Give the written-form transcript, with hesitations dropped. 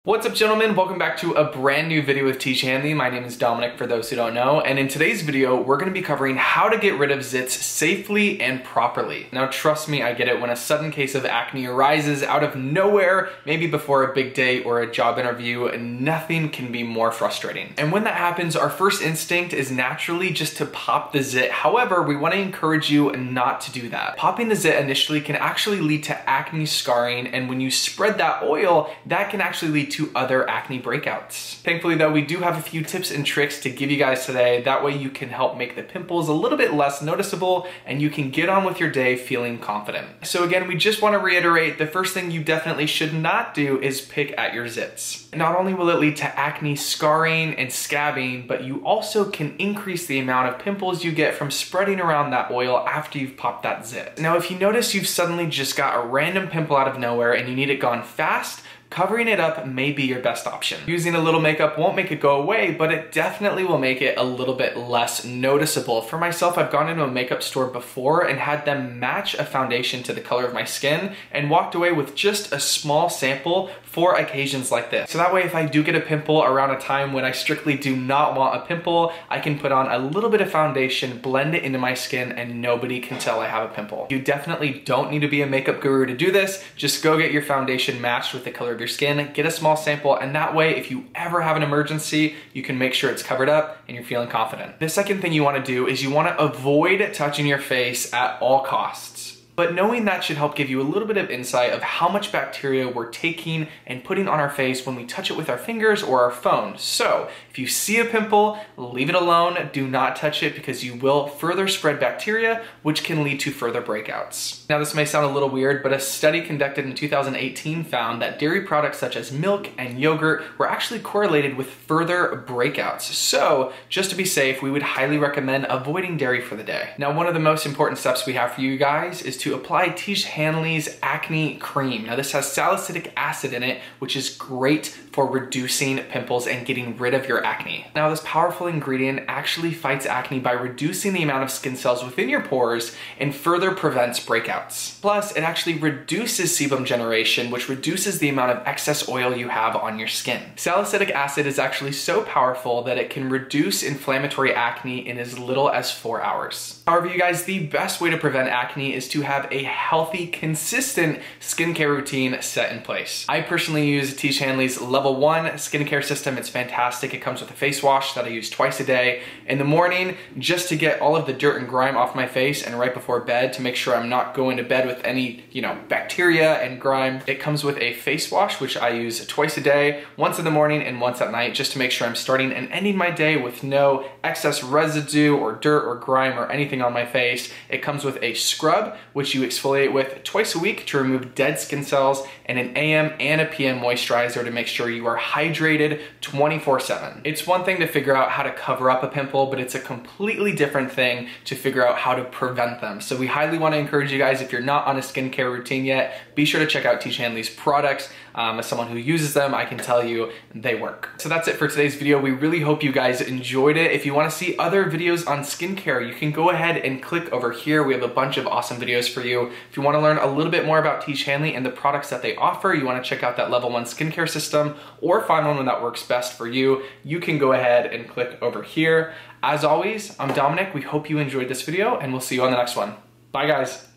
What's up, gentlemen? Welcome back to a brand new video with Tiege Hanley. My name is Dominic, for those who don't know, and in today's video we're going to be covering how to get rid of zits safely and properly. Now trust me, I get it when a sudden case of acne arises out of nowhere, maybe before a big date or a job interview, nothing can be more frustrating. And when that happens, our first instinct is naturally just to pop the zit. However, we want to encourage you not to do that. Popping the zit initially can actually lead to acne scarring, and when you spread that oil, that can actually lead to other acne breakouts. Thankfully though, we do have a few tips and tricks to give you guys today. That way you can help make the pimples a little bit less noticeable and you can get on with your day feeling confident. So again, we just want to reiterate, the first thing you definitely should not do is pick at your zits. Not only will it lead to acne scarring and scabbing, but you also can increase the amount of pimples you get from spreading around that oil after you've popped that zit. Now, if you notice you've suddenly just got a random pimple out of nowhere and you need it gone fast, covering it up may be your best option. Using a little makeup won't make it go away, but it definitely will make it a little bit less noticeable. For myself, I've gone into a makeup store before and had them match a foundation to the color of my skin and walked away with just a small sample for occasions like this. So that way, if I do get a pimple around a time when I strictly do not want a pimple, I can put on a little bit of foundation, blend it into my skin, and nobody can tell I have a pimple. You definitely don't need to be a makeup guru to do this. Just go get your foundation matched with the color of your skin, get a small sample, and that way if you ever have an emergency, you can make sure it's covered up and you're feeling confident. The second thing you want to do is you want to avoid touching your face at all costs. But knowing that should help give you a little bit of insight of how much bacteria we're taking and putting on our face when we touch it with our fingers or our phone. So if you see a pimple, leave it alone. Do not touch it because you will further spread bacteria, which can lead to further breakouts. Now this may sound a little weird, but a study conducted in 2018 found that dairy products such as milk and yogurt were actually correlated with further breakouts. So just to be safe, we would highly recommend avoiding dairy for the day. Now, one of the most important steps we have for you guys is to apply Tiege Hanley's acne cream. Now this has salicylic acid in it, which is great for reducing pimples and getting rid of your acne. Now this powerful ingredient actually fights acne by reducing the amount of skin cells within your pores and further prevents breakouts. Plus, it actually reduces sebum generation, which reduces the amount of excess oil you have on your skin. Salicylic acid is actually so powerful that it can reduce inflammatory acne in as little as 4 hours. However, you guys, the best way to prevent acne is to have a healthy, consistent skincare routine set in place. I personally use Tiege Hanley's Level 1 skincare system. It's fantastic. It comes with a face wash that I use twice a day in the morning just to get all of the dirt and grime off my face, and right before bed to make sure I'm not going to bed with any, bacteria and grime. It comes with a face wash, which I use twice a day, once in the morning and once at night, just to make sure I'm starting and ending my day with no excess residue or dirt or grime or anything on my face. It comes with a scrub, which you exfoliate with twice a week to remove dead skin cells, and an AM and a PM moisturizer to make sure you are hydrated 24/7. It's one thing to figure out how to cover up a pimple, but it's a completely different thing to figure out how to prevent them. So we highly want to encourage you guys, if you're not on a skincare routine yet, be sure to check out Tiege Hanley's products. As someone who uses them, I can tell you they work. So that's it for today's video. We really hope you guys enjoyed it. If you want to see other videos on skincare, you can go ahead and click over here. We have a bunch of awesome videos for you. If you want to learn a little bit more about Tiege Hanley and the products that they offer, you want to check out that Level 1 skincare system or find one that works best for you, you can go ahead and click over here. As always, I'm Dominic. We hope you enjoyed this video and we'll see you on the next one. Bye guys.